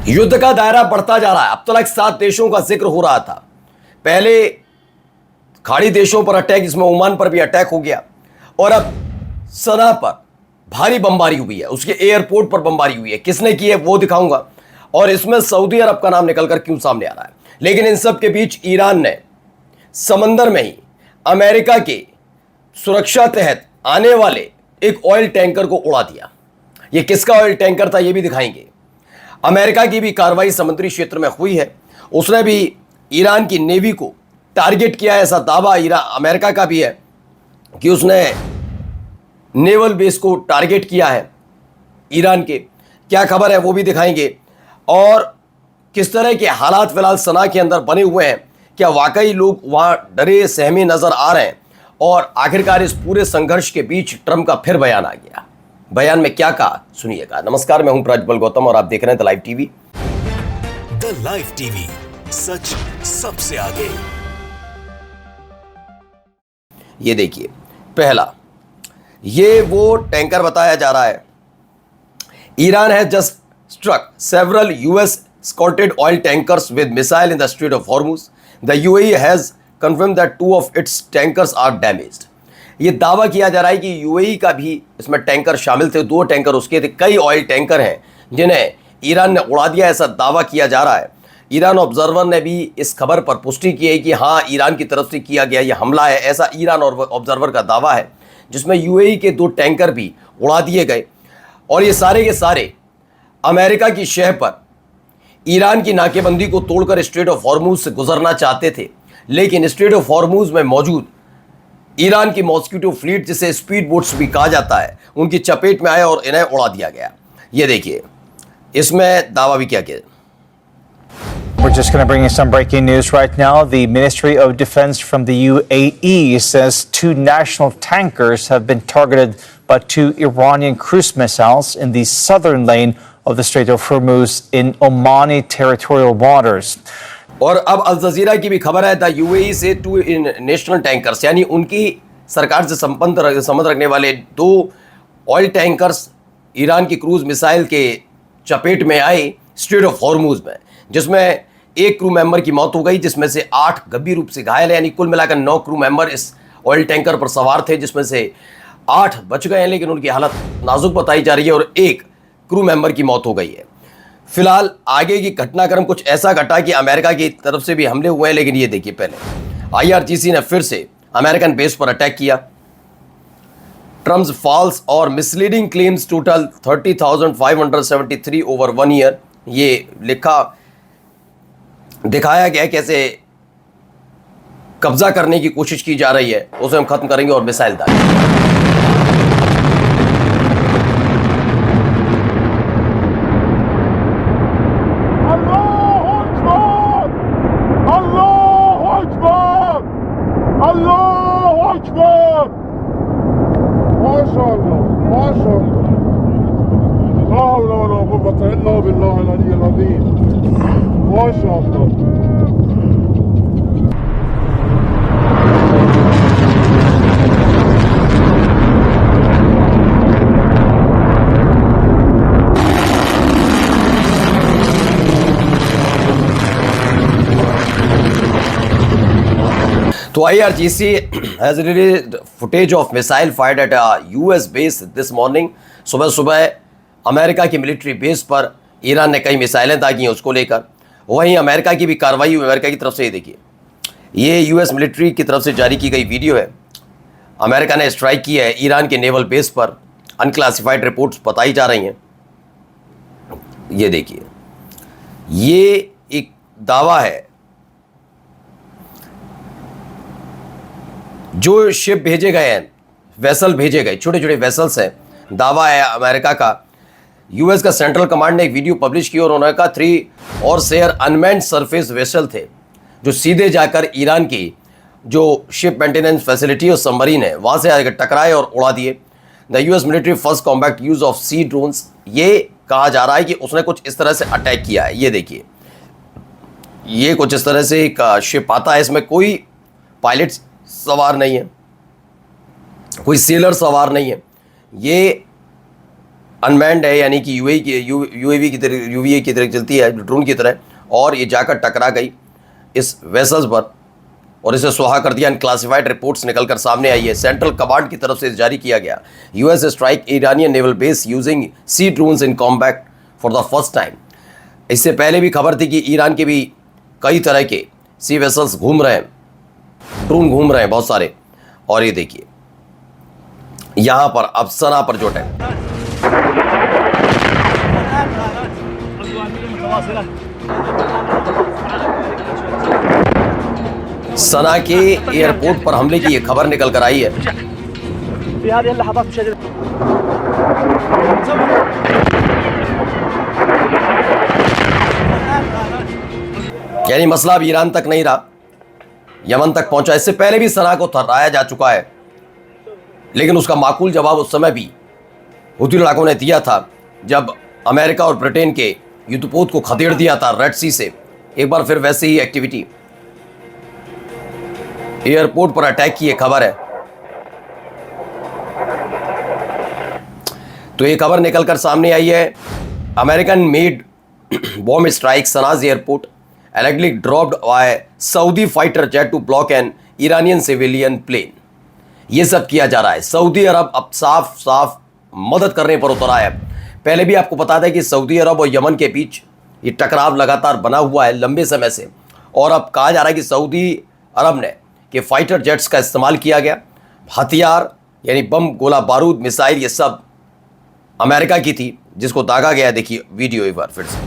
युद्ध का दायरा बढ़ता जा रहा है। अब तक 7 देशों का जिक्र हो रहा था। पहले खाड़ी देशों पर अटैक, इसमें ओमान पर भी अटैक हो गया, और अब सना पर भारी बमबारी हुई है, उसके एयरपोर्ट पर बमबारी हुई है। किसने की है वो दिखाऊंगा, और इसमें सऊदी अरब का नाम निकलकर क्यों सामने आ रहा है। लेकिन इन सब के बीच ईरान ने समंदर में ही अमेरिका के सुरक्षा तहत आने वाले एक ऑयल टैंकर को उड़ा दिया। यह किसका ऑयल टैंकर था ये भी दिखाएंगे। अमेरिका की भी कार्रवाई समुद्री क्षेत्र में हुई है, उसने भी ईरान की नेवी को टारगेट किया है, ऐसा दावा अमेरिका का भी है कि उसने नेवल बेस को टारगेट किया है ईरान के। क्या खबर है वो भी दिखाएंगे, और किस तरह के हालात फिलहाल सना के अंदर बने हुए हैं, क्या वाकई लोग वहां डरे सहमे नजर आ रहे हैं, और आखिरकार इस पूरे संघर्ष के बीच ट्रंप का फिर बयान आ गया। बयान में क्या कहा सुनिएगा। नमस्कार, मैं हूं प्रज्वल गौतम और आप देख रहे हैं the live TV. The live TV, सच सबसे आगे। ये देखिए, पहला ये वो टैंकर बताया जा रहा है। Iran has just struck several US escorted oil tankers with missile in the Strait of Hormuz. The UAE has confirmed that 2 of its tankers are damaged. ये दावा किया जा रहा है कि यूएई का भी इसमें टैंकर शामिल थे, 2 टैंकर उसके थे। कई ऑयल टैंकर हैं जिन्हें ईरान ने उड़ा दिया, ऐसा दावा किया जा रहा है। ईरान ऑब्जर्वर ने भी इस खबर पर पुष्टि की है कि हाँ, ईरान की तरफ से किया गया यह हमला है, ऐसा ईरान और ऑब्जर्वर का दावा है, जिसमें यूएई के 2 टैंकर भी उड़ा दिए गए। और ये सारे के सारे अमेरिका की शह पर ईरान की नाकेबंदी को तोड़कर स्ट्रेट ऑफ हॉर्मूज से गुजरना चाहते थे, लेकिन स्ट्रेट ऑफ हॉर्मूज में मौजूद ईरान की मॉस्किटो फ्लीट, जिसे स्पीड बोट्स भी कहा जाता है, उनकी चपेट में आया और इन्हें उड़ा दिया गया। ये देखिए, इसमें दावा भी क्या किया। We're just going to bring you some breaking news right now. The Ministry of Defense from the UAE says 2 national tankers have been targeted by 2 Iranian cruise missiles in the southern lane of the Strait of Hormuz in Omani territorial waters. और अब अल जजीरा की भी खबर है, the UAE से 2 national tankers, यानी उनकी सरकार से संबंध रखने वाले 2 ऑयल टैंकर्स ईरान की क्रूज मिसाइल के चपेट में आए स्ट्रेट ऑफ हॉर्मूज में, जिसमें 1 क्रू मेंबर की मौत हो गई, जिसमें से 8 गंभीर रूप से घायल है। यानी कुल मिलाकर 9 क्रू मेंबर इस ऑयल टैंकर पर सवार थे, जिसमें से 8 बच गए हैं, लेकिन उनकी हालत नाजुक बताई जा रही है, और 1 क्रू मेंबर की मौत हो गई है। फिलहाल आगे की घटनाक्रम कुछ ऐसा घटा कि अमेरिका की तरफ से भी हमले हुए हैं, लेकिन ये देखिए, पहले आईआरजीसी ने फिर से अमेरिकन बेस पर अटैक किया। ट्रम्प्स फॉल्स और misleading claims total 30,573 over 1 year. ये दिखाया गया कैसे कब्जा करने की कोशिश की जा रही है, उसे हम खत्म करेंगे और मिसाइल दागे। तो IRGC has released footage of missile fired at a US base this morning. सुबह सुबह अमेरिका की मिलिट्री बेस पर ईरान ने कई मिसाइलें दागी हैं, उसको लेकर वहीं अमेरिका की भी कार्रवाई हुई अमेरिका की तरफ से। ये देखिए, ये यूएस मिलिट्री की तरफ से जारी की गई वीडियो है। अमेरिका ने स्ट्राइक की है ईरान के नेवल बेस पर, अनक्लासिफाइड रिपोर्ट्स बताई जा रही हैं। ये देखिए, ये एक दावा है, जो शिप भेजे गए हैं, वेसल भेजे गए, छोटे छोटे वेसल्स हैं, दावा है अमेरिका का। यूएस का सेंट्रल कमांड ने एक वीडियो पब्लिश की और उन्होंने कहा 3 और शेयर अनमैन्ड सरफेस वेसल थे, जो सीधे जाकर ईरान की जो शिप मेंटेनेंस फैसिलिटी और सबमरीन है वहाँ से आकर टकराए और उड़ा दिए। The US military first combat use of sea drones. ये कहा जा रहा है कि उसने कुछ इस तरह से अटैक किया है। ये देखिए, ये कुछ इस तरह से एक शिप आता है, इसमें कोई पायलट सवार नहीं है, कोई सेलर सवार नहीं है। ये अनमैन्ड है, यानी कि यूएवी की तरह, यूवीए की तरह चलती है, ड्रोन की तरह, और ये जाकर टकरा गई इस वेसल्स पर और इसे सुहा कर दिया। अनक्लासिफाइड रिपोर्ट्स निकलकर सामने आई है। सेंट्रल कमांड की तरफ से जारी किया गया, US strike Iranian naval base using sea drones in combat for the first time. इससे पहले भी खबर थी कि ईरान के भी कई तरह के सी वेसल्स घूम रहे हैं, ड्रोन घूम रहे हैं बहुत सारे। और ये देखिए यहां पर अब सना पर जो है सना के एयरपोर्ट पर हमले की ये खबर निकल कर आई है। यानी मसला अब ईरान तक नहीं रहा, यमन तक पहुंचा। इससे पहले भी सना को थर्राया जा चुका है, लेकिन उसका माकूल जवाब उस समय भी हुती लड़ाकों ने दिया था, जब अमेरिका और ब्रिटेन के युद्धपोत को खदेड़ दिया था रेड सी से। एक बार फिर वैसे ही एक्टिविटी, एयरपोर्ट पर अटैक की ये खबर है। तो ये खबर निकलकर सामने आई है, American made bomb strike Sanaa's airport allegedly dropped by Saudi fighter jet to block an Iranian civilian plane। ये सब किया जा रहा है। सऊदी अरब अब साफ साफ मदद करने पर उतरा है। पहले भी आपको बता दें कि सऊदी अरब और यमन के बीच ये टकराव लगातार बना हुआ है लंबे समय से, और अब कहा जा रहा है कि सऊदी अरब ने कि फाइटर जेट्स का इस्तेमाल किया गया। हथियार यानी बम, गोला बारूद, मिसाइल, ये सब अमेरिका की थी, जिसको दागा गया। देखिए वीडियो एक बार फिर से।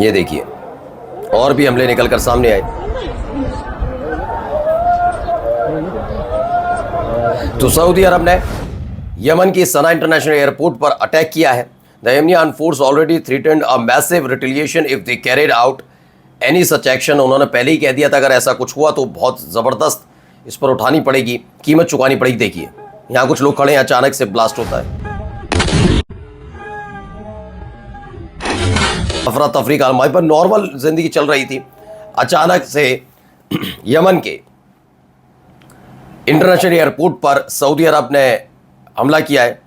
ये देखिए और भी हमले निकलकर सामने आए। तो सऊदी अरब ने यमन की सना इंटरनेशनल एयरपोर्ट पर अटैक किया है। The Yemenian force already threatened a massive retaliation if they carried out any such action. उन्होंने पहले ही कह दिया था अगर ऐसा कुछ हुआ तो बहुत ज़बरदस्त इस पर उठानी पड़ेगी, कीमत चुकानी पड़ेगी। देखिए यहाँ कुछ लोग खड़े हैं, अचानक से ब्लास्ट होता है। अफरा तफरी का हमारे पर नॉर्मल जिंदगी चल रही थी, अचानक से यमन के इंटरनेशनल एयरपोर्ट पर सऊदी अरब ने हमला किया है।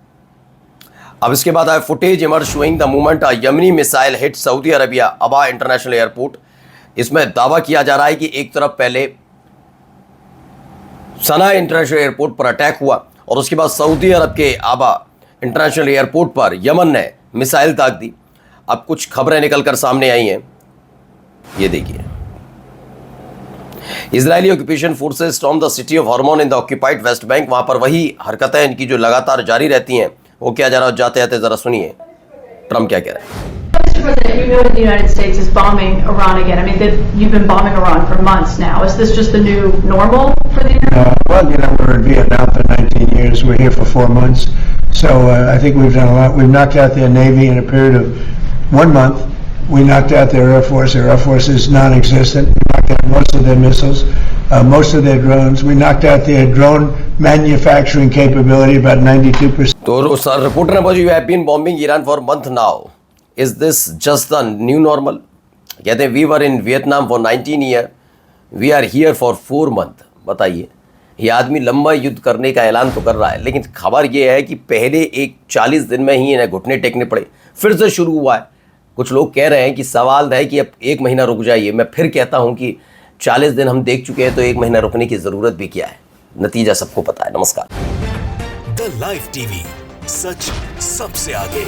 अब इसके बाद आए footage emerge showing the movement a Yemeni missile hit Saudi Arabia अबा इंटरनेशनल एयरपोर्ट। इसमें दावा किया जा रहा है कि एक तरफ पहले सना इंटरनेशनल एयरपोर्ट पर अटैक हुआ और उसके बाद सऊदी अरब के आबा इंटरनेशनल एयरपोर्ट पर यमन ने मिसाइल दाग दी। अब कुछ खबरें निकलकर सामने आई हैं, ये देखिए। Israeli occupation forces storm the city of hormone in the occupied West Bank. वहां पर वही हरकतें इनकी जो लगातार जारी रहती हैं, वो क्या जा रहा है, जाते जाते जरा सुनिए ट्रम्प क्या कह रहे हैं। President, you know the United States is bombing Iran again. I mean, you've been bombing Iran for months now. Is this just the new normal for the United States? Well, you know, we're in Vietnam for 19 years. We're here for 4 months. So I think we've done a lot. We've knocked out their Navy in a period of 1 month. We knocked out their Air Force. Their Air Force is non-existent. We knocked out most of their missiles, most of their drones. We knocked out their drone manufacturing capability, about 92%. तो sir reporter ने बोला, you have been bombing Iran for a month now. Is this just the new normal? कहते हैं, we were in Vietnam for 19 years. We are here for 4 months. बताइए, ये आदमी लंबा युद्ध करने का ऐलान तो कर रहा है, लेकिन खबर ये है कि पहले एक 40 दिन में ही इन्हें घुटने टेकने पड़े, फिर से शुरू हुआ है। कुछ लोग कह रहे हैं कि सवाल है कि अब 1 महीना रुक जाइए। मैं फिर कहता हूं कि 40 दिन हम देख चुके हैं, तो 1 महीना रुकने की ज़रूरत भी क्या है। नतीजा सबको पता है। नमस्कार। द लाइव टीवी, सच सबसे आगे।